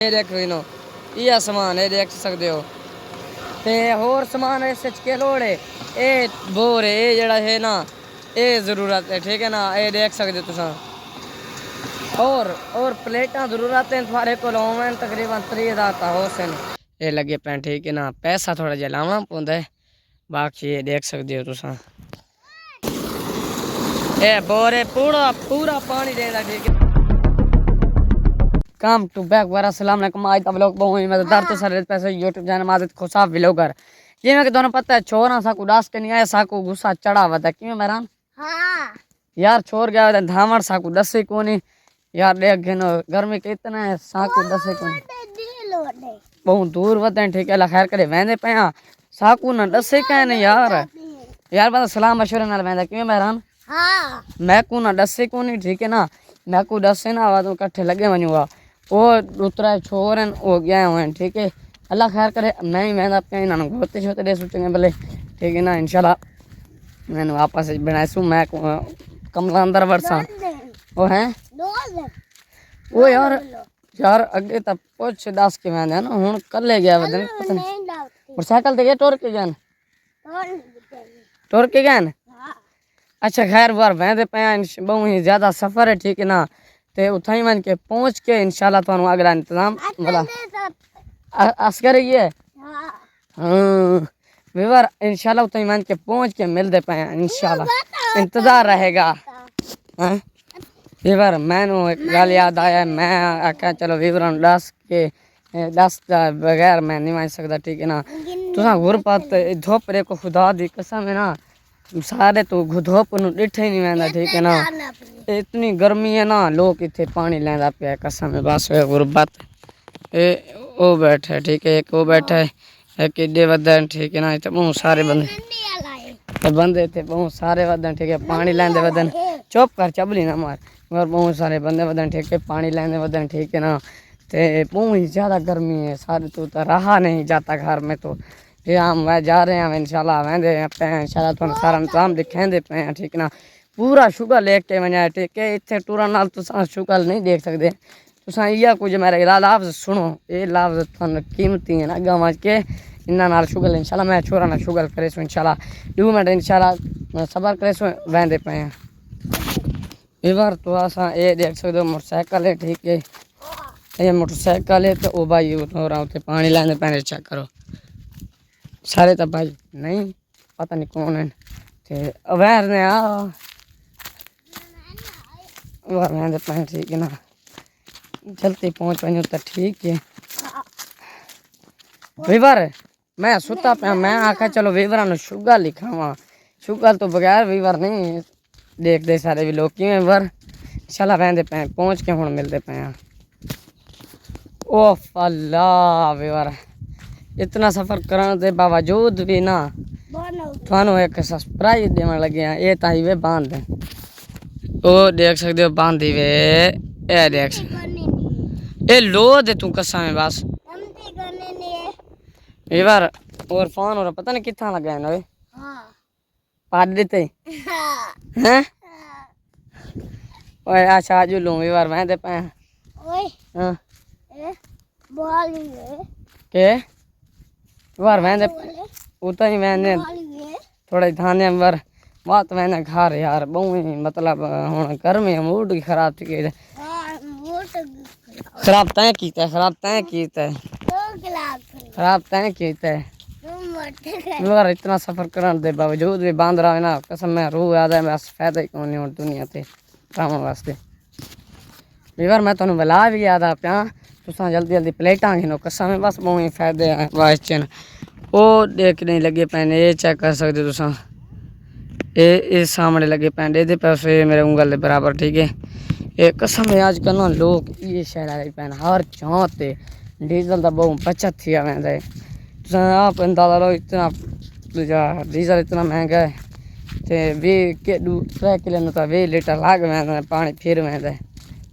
ये देखो इनो ये समान है देख सकते हो ते होर समान इस के लोड़ है ये बोर है ये जड़ा है ना ये जरूरत है ठीक है ना ये देख सकते हो तुसा और प्लेटा जरूरत है थोड़े को तकरीबन 3000 का हो सन ये लगे पे ठीक है ना पैसा थोड़ा जिहा लावना पौंदा है बाकी ये देख सकते हो तुसा ये बोर है पूरा पूरा पानी देता ठीक है कम टू बैक वरा अस्सलाम वालेकुम आज का व्लॉग बहुत मजेदार तो सारे पैसे YouTube channel Majid Khushab vlogger ये मैं दोनों पता है छोरा साकू डास के नहीं आया साकू गुस्सा चढ़ा हुआ था क्यों मेहरान हाँ यार छोड़ गया था धामड़ साकू दसे कोनी यार देख घेनो गर्मी कितना है साकू दसे कोनी बहुत दूर वतन ठीक है खैर करे वेंदे पया साकू ना दसे कहने यार यार बता सलाम मशवरे नाल वेंदा क्यों मेहरान हाँ मैं को ना दसे कोनी ठीक है ना मैं को दसे ना आवा तो इकट्ठे लगे वणूंगा वो दूसरा छोर वो गया हुए ठीक है अल्लाह खैर करे मैं ही मैं आपके इन्होंने गोते छोते दे सोचेंगे भले ठीक है ना इंशाल्लाह मैंने वापस बनासू मैं कमला अंदर वर्षा वो है वो यार यार अगे तक कुछ दस के मैं ना हूँ कल ले गया बदन पता नहीं मोटरसाइकिल तो गया टोर के गए टोर के गए अच्छा खैर बार वह पे बहुत ही ज़्यादा सफ़र है ठीक है ना ते उथा ही मन के पहुँच के इंशाल्लाह थानू अगला इंतजाम बोला अस करिए हाँ विवर इंशाल्लाह उथा ही मन के पहुँच के मिलते पे इंशाल्लाह इंतज़ार रहेगा विवर मैनू एक गल याद आया मैं आख्या चलो विवरण दस बगैर मैं नहीं मान सकता ठीक है ना तुसा गुरपत धुप रे को खुदा दी कसम है ना सारे तो धुप न डिठे ही नहीं वहदा ठीक है ना इतनी गर्मी है ना लोग इतने पानी लेंदा पे कसम है बस गुरबत ए ओ बैठे ठीक है एक वो बैठा है एक इडे वदन ठीक है ना इतने बहुत सारे बंदे थे बहुत सारे वदन ठीक है पानी लेंदे वदन चुप कर चबली ना मार और बहुत सारे बंदे वदन ठीक है पानी लेंदे वदन ठीक है ना ते बहुत ही ज़्यादा गर्मी है सारे तो रहा नहीं जाता घर में तो ये हम वह जा रहे हैं इंशाल्लाह वेंदे पे इंशाल्लाह तुम सारा इंतजाम दिखेंदे पे ठीक ना पूरा शुगर लेके वना ठीक है इतने टूर नाल तुसा शुगर नहीं देख सकते तुसा इया कुछ मेरे लफ्ज़ सुनो ये लफ्ज़ तुम कीमती है ना अगा के इन्ना नाल शुगर इंशाल्लाह मैं छोरा ना शुगर करे सो इंशाल्लाह 2 मिनट इंशाल्लाह सबर करे सो वेंदे पे ये बार तो असा ये देख सकते हो मोटरसाइकिल है ठीक है ये मोटरसाइकिल है तो ओ भाई हो रहा उसे पानी लेने पैने चेक करो सारे तो भाई नहीं पता नहीं कौन है ते अवैर ने पैन ठीक है ना जल्दी पहुँच पाए तो ठीक है वीवर मैं सुता पे मैं आखा चलो वीवर ने शुगर लिखावा शुगर तो बगैर वीवर नहीं देखते सारे भी लोग क्यों वीवर चला वहदे पे पहुँच के हूँ मिलते पे ओ अल्लाह वीवर इतना सफ़र करने के बावजूद भी ना थानू एक सरप्राइज देने लगे हैं ये ताई वे बांध ओ देख सकते हो बांधी वे ये देख ये लो दे तू कसा में बस ये बार और फोन हो रहा पता नहीं कितना लगा है ना वे पाद देते हैं ओए अच्छा आज लूँ ये बार मैं दे पाया हाँ के बार मैंने उतना ही मैंने थोड़ा धाने बार बात मैंने घर यार बहुत मतलब हूँ गर्मी मूड खराब थी खराब तय किया खराब तय किया खराब तय किया यार इतना सफ़र करने के बावजूद भी बांध रहा है ना कसम में रूह याद है बस फायदा ही कौन नहीं दुनिया से काम वास्ते यार मैं तुम्हें बुला भी याद आ पाया तुसा जल्दी जल्दी प्लेटा घिनो कसम में बस बहुत ही फायदे हैं वास्चन वो देखने लगे पैन ये चेक कर सकते तुसा ये सामने लगे पैन ये पैसे मेरे उंगल के बराबर ठीक है ये कसम है आजकल ना लोग ये शहर आ पैन हर चौं से डीजल का बहुत बचत थी वैसे तुसा आप अंदाजा लो इतना डीजल इतना महंगा है तो 3 किलो तो 20 लीटर लाग मैं पानी फिर वैसे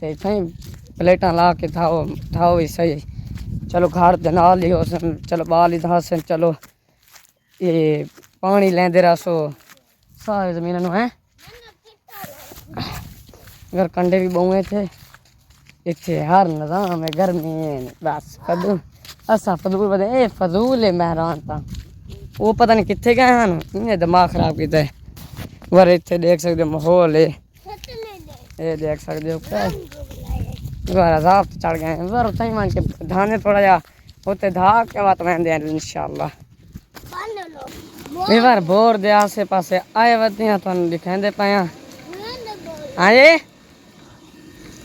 तो इतना प्लेटा ला के ठाओ ही सही चलो घर के नाल ही हो चलो बाल ही दस चलो ये पानी लेंदे रसो सारे जमीन है घर कंडे भी बहुए थे इत्थे हर निजाम है गर्मी है बस फदूल असा फदूल बदे ए फजूल है मेहरान ता वो पता नहीं कितने गए हैं इन्हें दिमाग खराब किया है वर इत्थे देख सकते हो माहौल है ये देख सकते हो क्या वर अजाब चढ़ गए हैं वर सही मान के धाने थोड़ा जा होते धा के बात में दे इंशाल्लाह बार बोर दे आसे पासे आए वतियां तो दिखांदे पाया आए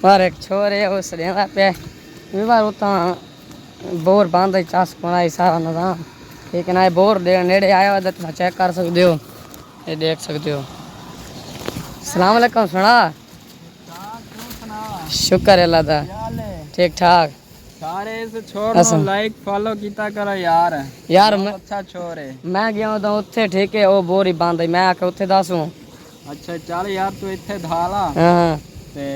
पर एक छोरे उस देना पे बार उता बोर बांध चास बनाई सारा निजाम ठीक है ना बोर दे नेड़े आया हुआ तो चेक कर सकते हो ये देख सकते हो सलाम अलैकुम सुना शुक्र अल्लाह दा ठीक ठाक सारे इसे छोड़ लाइक फॉलो कीता करो यार यार मैं अच्छा छोर है मैं गया तो उत्थे ठीक है वो बोरी बांध मैं आके उत्थे दसूं अच्छा चल यार तू इत्थे धाला हां ते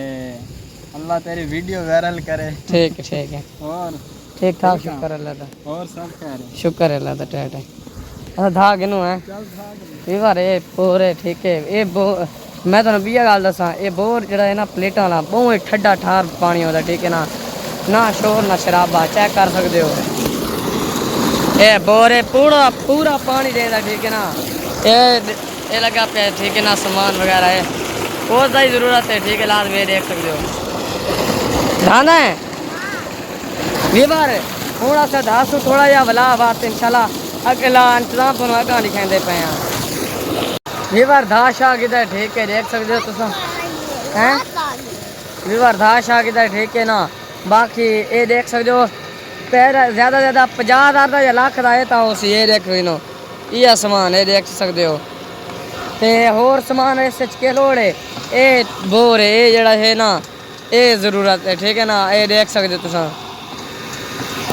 अल्लाह तेरी वीडियो वायरल करे ठीक है और ठीक ठाक शुक्र अल्लाह दा और सब खैर है शुक्र अल्लाह दा टेट अच्छा धा किनू है चल भाग ये बार ये पूरे ठीक है ये बो मैं तुहानू बिया गल दसा ये बोर जड़ा है ना प्लेटां वाला बहुत ठंडा ठार पानी होता ठीक है ना शोर ना शराबा चेक कर सकते हो ये बोर है पूरा पूरा पानी देता ठीक है ना ये लगा पे ठीक है ना सामान वगैरह है बहुत ज़्यादा ज़रूरत है ठीक है लाद में देख सकते हो धाना है ये बार थोड़ा सा धासू थोड़ा या भला बात इंशाल्लाह अकेला इंतजाम तो अगा लिखेंदे पे हैं ये बार धाश आ गया ठीक है देख सकते हो तुम हैं ये बार धाश आ गया ठीक है ना बाकी ये देख सकते हो पैर ज़्यादा 50,000 का या लाख का है तो उस ये देख लो ये सामान ये देख सकते हो ते होर सामान इस के लोड़ है ये बोर है ये जड़ा है ना ये ज़रूरत है ठीक है ना ये देख सकते हो तुम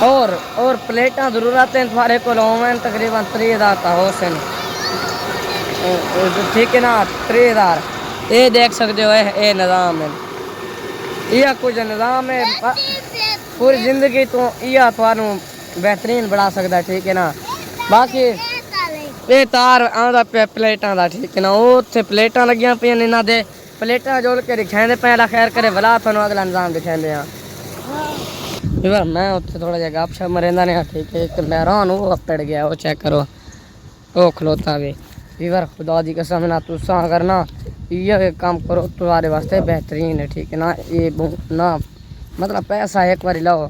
और प्लेटा ज़रूरत है तुम्हारे को तकरीबन 3,000 का हो सन ठीक है ना 3,000 ये देख सकते हो ये निज़ाम है यह कुछ निज़ाम है पूरी जिंदगी तो यह थानू बेहतरीन बना सकता ठीक है ना बाकी ये तार आंदा पे प्लेटा का ठीक है ना उत्थे प्लेटा लगियां पे इन्हों दे प्लेटा जोड़ के दिखाते पे खैर करे भला थानू अगला निज़ाम दिखाते हैं यार मैं उत्थे थोड़ा जहा गप शप मरेंदा नहीं ठीक है एक मेहरान वो पड़ गया वो चेक करो वो खलोता भी यार खुदा दी कसम ना तुसा अगर ना ये काम करो तुम्हारे वास्ते बेहतरीन है ठीक है ना ये ना मतलब पैसा एक बार लाओ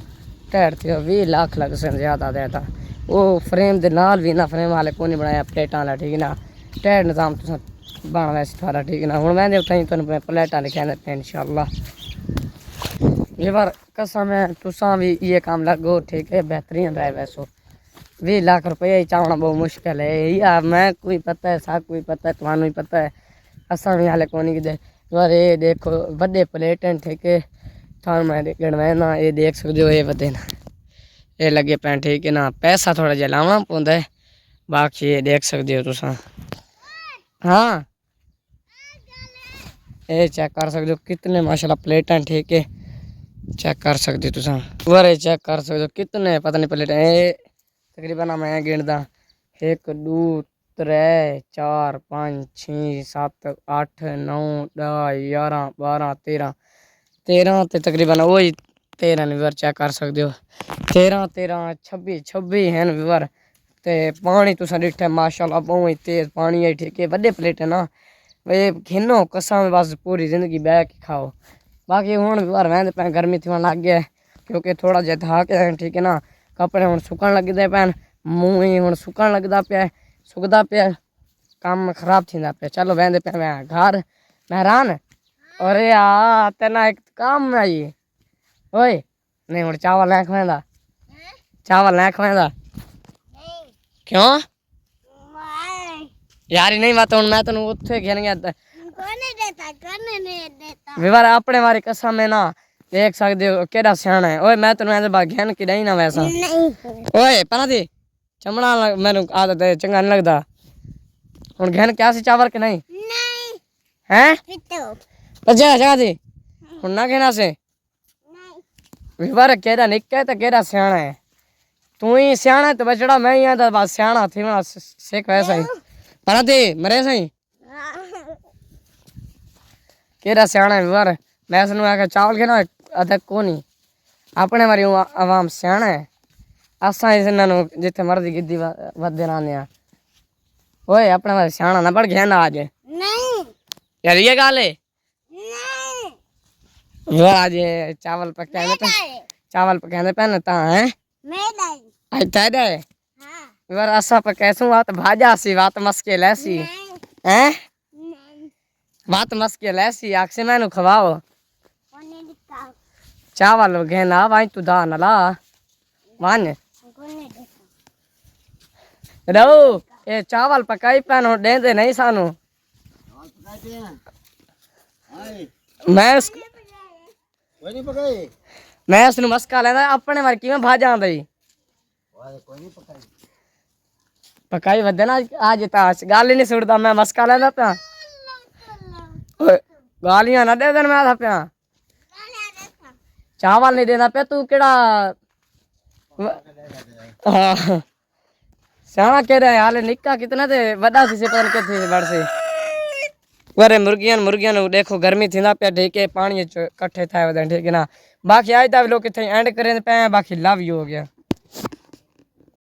ठहरते हो 20 लाख लग से ज़्यादा देता वो फ्रेम दे नाल भी ना फ्रेम वाले को नहीं बनाया प्लेटा वाला ठीक है ना ठहर निज़ाम तुसा बन वैसे थारा ठीक है ना हूँ मैं तुम प्लेटा लिखा पे इंशाल्लाह ये बार कसम है तुसा भी ये काम लगो ठीक है बेहतरीन रहे वैसो 20 लाख रुपये ही चावना बहुत मुश्किल है यार मैं कोई पता है सा कोई पता है तुम्हें ही पता है असा भी हाले को नहीं यार ये देखो बड़े प्लेट हैं ठीक है थान मैं गिनवाए ना ये देख सकते हो ये बदे ना ये लगे पैन ठीक है ना पैसा थोड़ा जहा लाना पौंदा है बाकी ये देख सकते हो तुसा हाँ ये चेक कर सकते हो कितने माशाल्लाह प्लेट हैं ठीक है चेक कर सकते तुसा बारे चेक कर सकते हो कितने पता नहीं प्लेट ये तकरीबन मैं गिनदा 1 2 3 4 5 6 7 8 9 10 11 12 13 ते तकरीबन वही 13 व्यूअर चेक कर सकते हो 13 26 हैं व्यूअर ते पानी तुसा डिठा माशाल्लाह बहुत तेज पानी है ठीक है बड़े प्लेट है ना वे खिनो कसम बस पूरी जिंदगी बह के खाओ बाकी हूँ व्यूअर वह पैन गर्मी थी लग गया क्योंकि थोड़ा जहा था के ठीक है ना कपड़े हूँ सुकन लगते पैन मूँह ही हूँ सुकन लगता पाया सुकता पाया काम खराब थींदा पे चलो वहदे पे मैं घर मेहरान अरे यार तेना एक काम आई ओए नहीं हूँ चावल नहीं खवेंदा चावल नहीं खवेंदा क्यों यार नहीं बात हूँ मैं तेन उत्थे घेन गया विवार अपने बारे कसम है ना देख सकते हो केड़ा सियाना है ओए मैं तेन ऐसे बात घेन कि नहीं ना वैसा ओए पना दी चमड़ा मैंने आदत है चंगा नहीं लगता हूँ घेन क्या सी चावल के नहीं हैं अच्छा अच्छा दी हूँ ना घेना से विवार केड़ा निक्का है तो केड़ा सियाना है तू ही सियाना है तो बचड़ा मैं ही आता बस सियाना थी मैं सिख वैसा ही पना दी मरे सही केड़ा सियाना है विवार मैं सुन आके चावल के ना अदक को नहीं अपने वारी आवाम सियाणा है असा इन्हों जिथे मर्जी गिद्दी वधे रहने ओए अपने वारी सियाणा ना बढ़ गया ना आज नहीं यार ये गाल है नहीं वो आज चावल पकाने पे चावल पकाने पे ना ता है मैं नहीं आज तय दे हाँ वर असा पकैसू वात भाजा सी वात मस्के लैसी नहीं हैं नहीं वात मस्के लैसी आखसे मैनू खवाओ कोने दिखा चावल घेना वाई तू दा नला वन कोने दिखा रो ये चावल पकाई पैन हो दे दे नहीं सानू मैं उस कोई नहीं पकाई मैं उसनु मस्का लेंदा अपने बार किवें भाजा दई कोई नहीं पकाई पकाई वदे ना आज ताश गाली नहीं सुड़दा मैं मस्का लेंदा पिया ओए गालियां ना दे देन मैं था पिया चावल नहीं देना पे तू केड़ा हाँ सियाणा कह रहा है हाले निक्का कितना थे वड्डा थी से पता नहीं किथे बड़ से वरे मुर्गियां नु देखो गर्मी थी ना पे ढेके पानी च इकट्ठे थाए वदन ठीक है ना बाकी आज दा लोग किथे एंड करे पे बाकी लव यू हो गया।